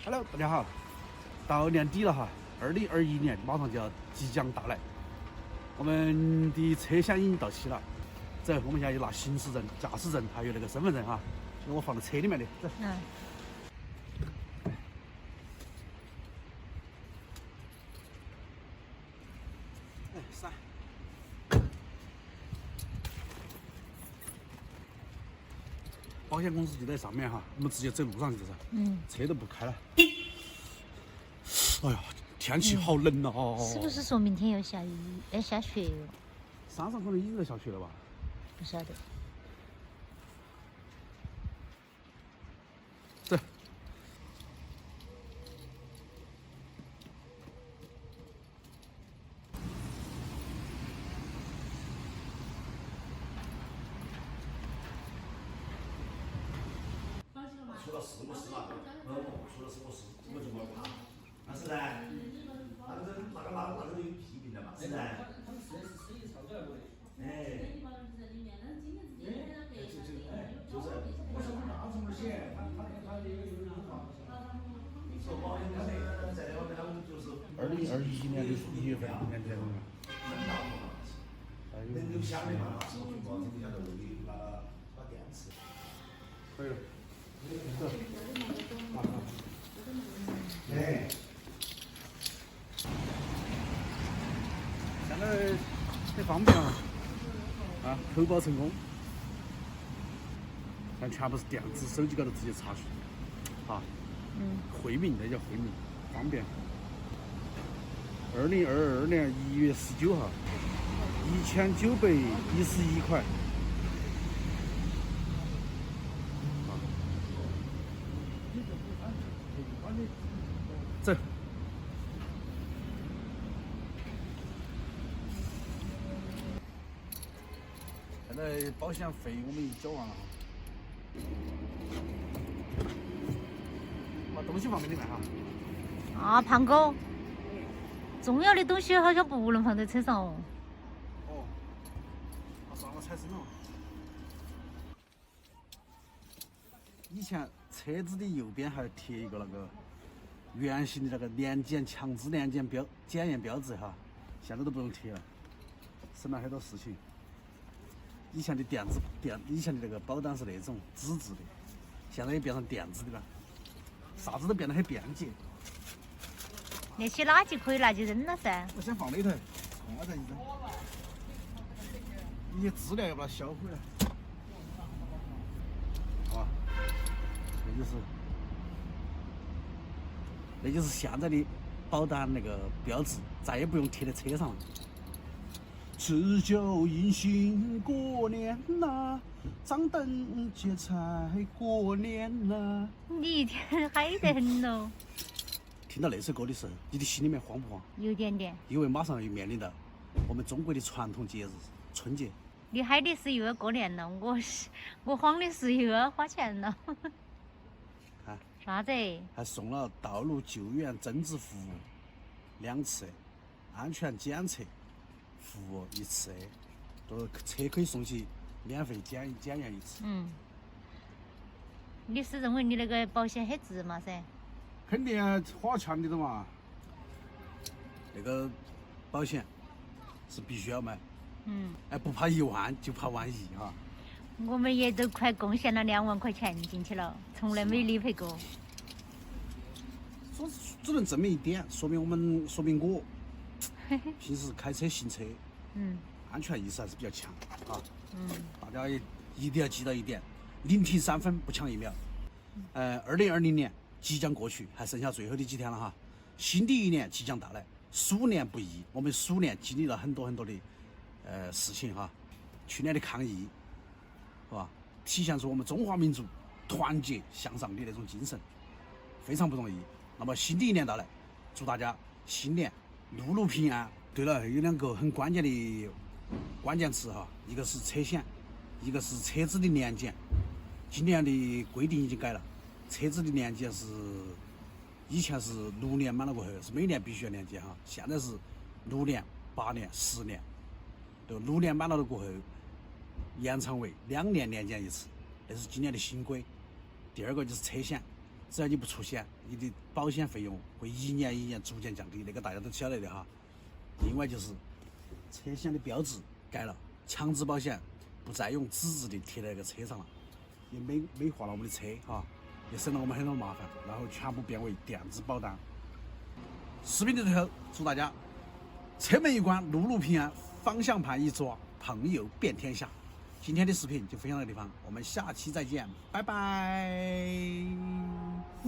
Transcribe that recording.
Hello，大家好，到年底了哈，2021年马上就要即将到来，我们的车险已经到期了。走，我们现在就拿行驶证、驾驶证还有那个身份证哈，这个我放在车里面的。走。哎，闪。保险公司就在上面哈，我们直接走路上去就是。车都不开了。哎呀，天气好冷哦。是不是说明天要下雨，要下雪哟？山上可能已经在下雪了吧？不晓得。走。出了事故是嘛？出了事故是我就没怕，那是噻。那个都有批评的嘛，是噻。他们是生意超出来的。哎。就是，我说我拿什么险？他有嘛？说保险公司在那方面他们就是2021年的1月份年底了。很大嘛，能够晓得嘛？手机嘛，怎么晓得那电池？可以了。走。哎。现在很方便了，啊，投保成功，但全部是电子，手机高头直接查询，啊，惠民那叫惠民，方便。2022年1月19号，1911块。走。现在保险费我们已交完了哈，把东西放给你们哈。啊，胖哥，重要的东西好像不能放在车上哦。哦，那算了，踩生了。以前车子的右边还贴一个那个圆形的那个强制年检检验标志哈，现在都不用贴了，省了很多事情。以前的以前的那个保单是那种纸质的，现在也变成电子的了，啥子都变得很便捷。那些垃圾可以拿去扔了噻。我先放里头，我再一扔。一些资料要把它销毁了。啊，那就是现在的保单那个标志，再也不用贴在车上了。辞旧迎新过年呐，张灯结彩过年呐。你一天嗨得很喽。听到那首歌的时候，你的心里面慌不慌？有点点。因为马上又面临到我们中国的传统节日春节。你嗨的是又要过年了，我慌的是又要花钱了。看啥子？还送了道路救援增值服务2次，安全检测服务1次，都车可以送去免费检验1次。你是认为你那个保险很值嘛噻？肯定花钱的嘛。那个保险是必须要买。哎，不怕1万，就怕万一哈。我们也都快贡献了2万块钱进去了，从来没理赔过。只能证明一点，说明我平时开车行车，安全意识还是比较强啊。大家也一定要记到一点，宁停3分不抢1秒。2020年即将过去，还剩下最后的几天了哈。新的一年即将到来，鼠年不易，我们鼠年经历了很多的事情哈。去年的抗疫，是吧？体现出我们中华民族团结向上的那种精神，非常不容易。那么新的一年到来，祝大家新年路路平安。对了，有2个很关键的关键词哈，一个是车险，一个是车子的年检。今年的规定已经改了，车子的年检是以前是6年满了过后是每年必须要年检哈，现在是6年、8年、10年，对，6年满了过后延长为2年年检1次，那是今年的新规。第二个就是车险，只要你不出险，你的保险费用会一年一年逐渐降低，那个大家都晓得的哈。另外就是车险的标志改了，强制保险不再用纸质的贴在那个车上了，也美化了我们的车哈，也省了我们很多麻烦，然后全部变为电子保单。视频的最后，祝大家车门一关，路路平安，方向盘一抓，朋友遍天下。今天的视频就分享到这地方，我们下期再见，拜拜。